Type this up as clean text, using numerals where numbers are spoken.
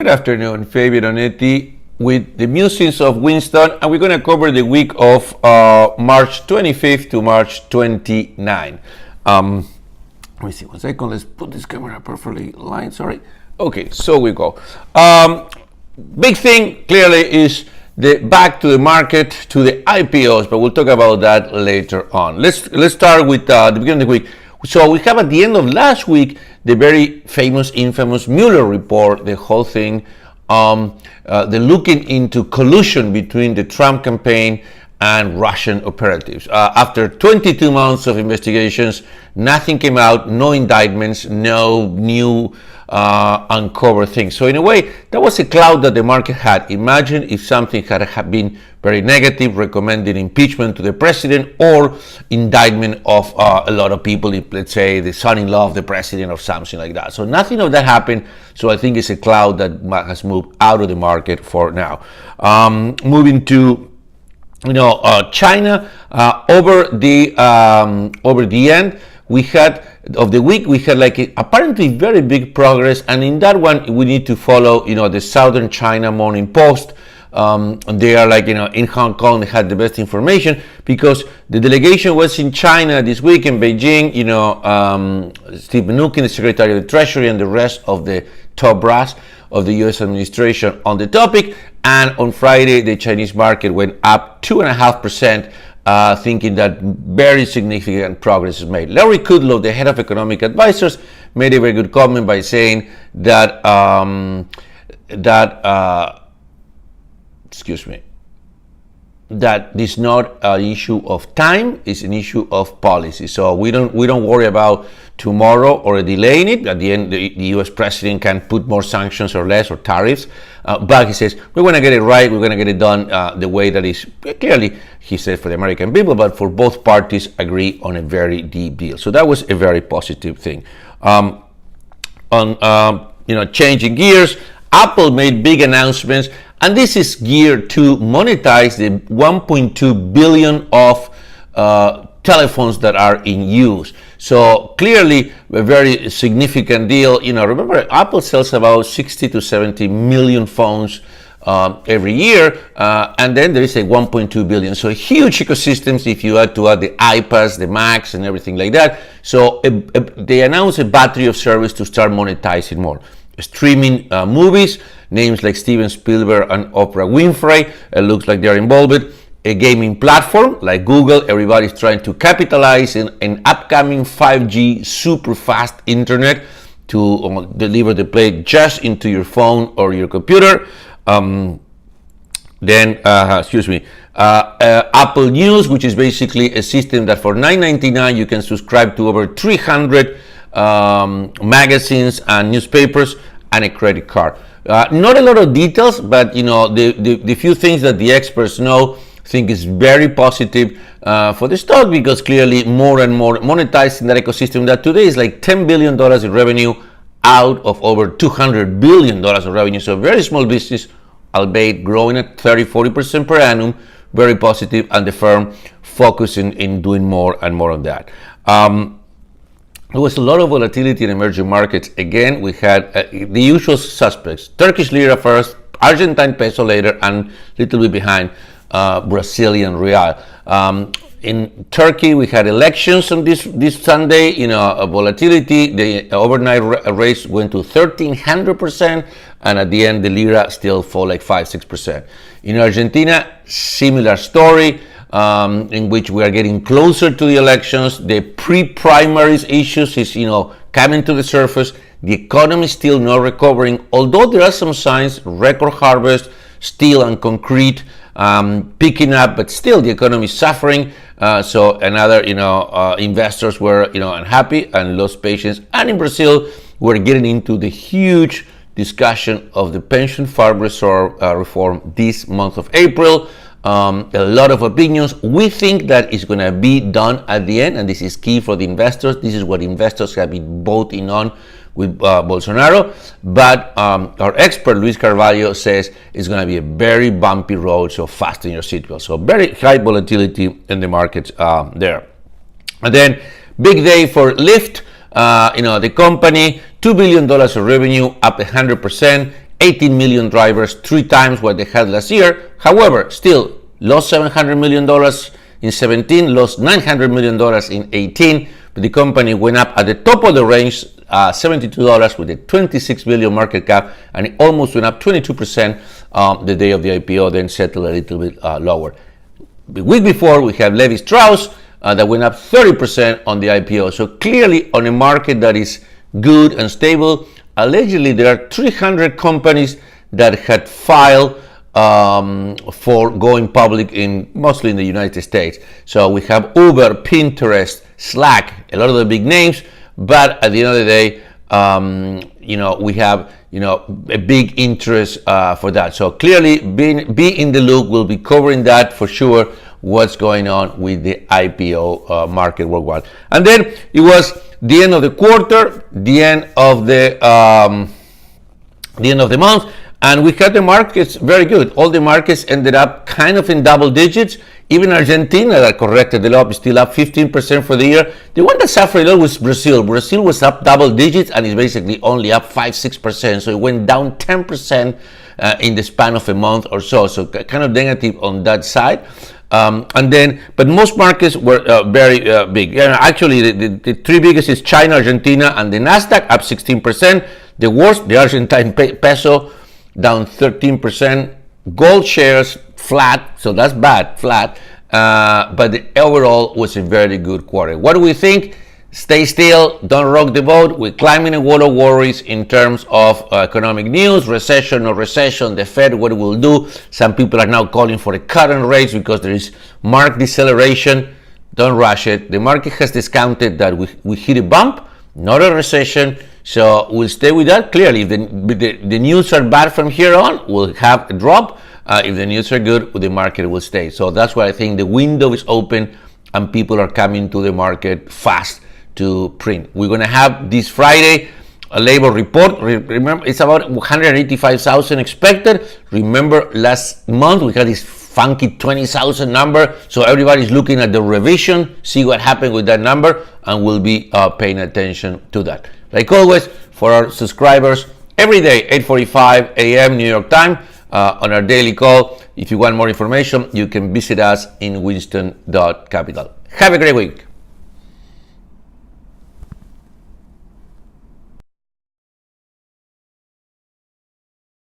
Good afternoon, Fabio Donetti with the musings of Winston, and we're going to cover the week of March 25th to March 29th. Let me see, 1 second, let's put this camera perfectly aligned, sorry. Okay, so we go. Big thing clearly is the back to the market, to the IPOs, but we'll talk about that later on. Let's start with the beginning of the week. So we have at the end of last week the very famous, infamous Mueller report, the whole thing, the looking into collusion between the Trump campaign and Russian operatives. After 22 months of investigations, nothing came out, no indictments, no new uncovered things. So in a way, that was a cloud that the market had. Imagine if something had been very negative, recommending impeachment to the president or indictment of a lot of people, let's say the son-in-law of the president or something like that. So nothing of that happened. So I think it's a cloud that has moved out of the market for now. Moving to China, over the end we had of the week, we had like apparently very big progress, and in that one we need to follow the Southern China Morning Post. They are in Hong Kong, they had the best information because the delegation was in China this week in Beijing. Steve Mnuchin, the Secretary of the Treasury, and the rest of the top brass of the U.S. administration on the topic. And on Friday, the Chinese market went up 2.5%, thinking that very significant progress is made. Larry Kudlow, the head of economic advisors, made a very good comment by saying that that is not an issue of time, it's an issue of policy. So we don't worry about tomorrow or delaying it. At the end, the U.S. president can put more sanctions or less or tariffs. But he says, we're going to get it right, we're going to get it done the way that is clearly, he said, for the American people, but for both parties agree on a very deep deal. So that was a very positive thing. Changing gears, Apple made big announcements, and this is geared to monetize the 1.2 billion of telephones that are in use. So clearly a very significant deal. Remember, Apple sells about 60 to 70 million phones every year, and then there is a 1.2 billion. So huge ecosystems if you had to add the iPads, the Macs, and everything like that. So they announced a battery of service to start monetizing more. Streaming movies, names like Steven Spielberg and Oprah Winfrey, it looks like they're involved. A gaming platform like Google, everybody's trying to capitalize in an upcoming 5G super fast internet to deliver the play just into your phone or your computer. Apple News, which is basically a system that for $9.99 you can subscribe to over 300 magazines and newspapers and a credit card. Not a lot of details, but the few things that the experts know think is very positive for the stock, because clearly more and more monetizing that ecosystem that today is like $10 billion in revenue out of over $200 billion of revenue. So very small business, albeit growing at 30-40% per annum, very positive, and the firm focusing in doing more and more of that. There was a lot of volatility in emerging markets. Again, we had the usual suspects: Turkish lira first, Argentine peso later, and a little bit behind Brazilian real. In Turkey, we had elections on this Sunday. Volatility. The overnight rates went to 1,300%, and at the end, the lira still fall like 5-6%. In Argentina, similar story. In which we are getting closer to the elections. The pre-primaries issues is, coming to the surface. The economy is still not recovering, although there are some signs: record harvest, steel and concrete picking up, but still the economy is suffering. So another, investors were, unhappy and lost patience. And in Brazil, we're getting into the huge discussion of the pension fund reform this month of April. A lot of opinions. We think that it's going to be done at the end, and this is key for the investors. This is what investors have been voting on with Bolsonaro. But our expert, Luis Carvalho, says it's going to be a very bumpy road, so fasten your seatbelt. So very high volatility in the markets there. And then big day for Lyft. The company, $2 billion of revenue, up 100%. 18 million drivers, 3 times what they had last year. However, still lost $700 million in 17, lost $900 million in 18, but the company went up at the top of the range, $72 with a 26 billion market cap, and it almost went up 22% the day of the IPO, then settled a little bit lower. The week before, we have Levi Strauss that went up 30% on the IPO. So clearly on a market that is good and stable, allegedly there are 300 companies that had filed for going public mostly in the United States. So we have Uber, Pinterest, Slack, a lot of the big names, but at the end of the day, we have a big interest for that. So clearly, be in the loop. We'll be covering that for sure. What's going on with the IPO market worldwide? And then it was the end of the quarter, the end of the month, and we had the markets very good. All the markets ended up kind of in double digits. Even Argentina, that corrected a lot, is still up 15% for the year. The one that suffered a lot was Brazil. Brazil was up double digits and is basically only up 5-6%. So it went down 10% in the span of a month or so. So kind of negative on that side. But most markets were very big. Actually, the 3 biggest is China, Argentina, and the Nasdaq up 16%. The worst, the Argentine peso, down 13%. Gold shares flat, so that's bad, flat. But the overall was a very good quarter. What do we think? Stay still, don't rock the boat. We're climbing a wall of worries in terms of economic news, recession or recession, the Fed, what it will do. Some people are now calling for a cut in rates because there is marked deceleration. Don't rush it. The market has discounted that we hit a bump, not a recession. So we'll stay with that. Clearly, if the news are bad from here on, we'll have a drop. If the news are good, the market will stay. So that's why I think the window is open and people are coming to the market fast to print. We're going to have this Friday a labor report. Remember, it's about 185,000 expected. Remember, last month we had this funky 20,000 number. So everybody's looking at the revision, see what happened with that number, and we'll be paying attention to that. Like always, for our subscribers, every day, 8:45 a.m. New York time, on our daily call. If you want more information, you can visit us in winston.capital. Have a great week.